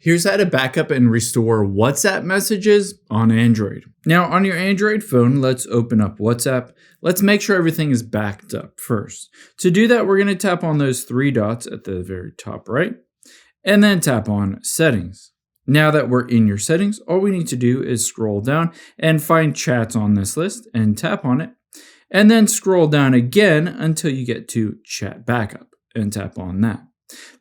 Here's how to backup and restore WhatsApp messages on Android. Now, on your Android phone, let's open up WhatsApp. Let's make sure everything is backed up first. To do that, we're going to tap on those three dots at the very top right, and then tap on Settings. Now that we're in your settings, all we need to do is scroll down and find chats on this list and tap on it, and then scroll down again until you get to Chat Backup and tap on that.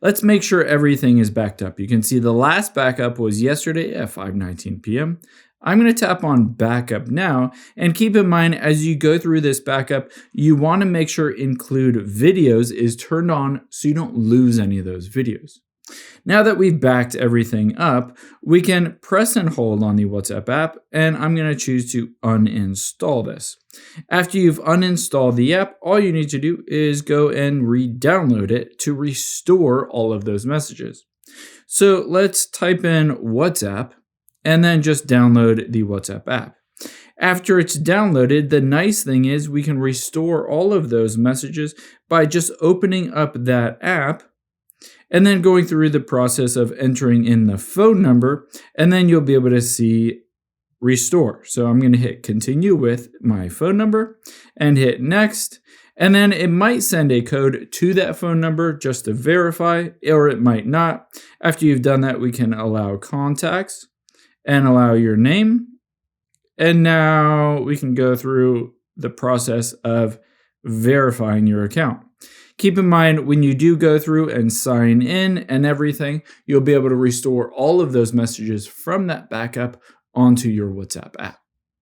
Let's make sure everything is backed up. You can see the last backup was yesterday at 5:19 p.m. I'm going to tap on Backup now, and keep in mind as you go through this backup, you want to make sure Include Videos is turned on so you don't lose any of those videos. Now that we've backed everything up, we can press and hold on the WhatsApp app, and I'm going to choose to uninstall this. After you've uninstalled the app, all you need to do is go and re-download it to restore all of those messages. So let's type in WhatsApp and then just download the WhatsApp app. After it's downloaded, the nice thing is we can restore all of those messages by just opening up that app and then going through the process of entering in the phone number, and then you'll be able to see restore. So I'm going to hit continue with my phone number and hit next, and then it might send a code to that phone number just to verify, or it might not. After you've done that, we can allow contacts and allow your name, and now we can go through the process of verifying your account. Keep in mind, when you do go through and sign in and everything, you'll be able to restore all of those messages from that backup onto your WhatsApp app.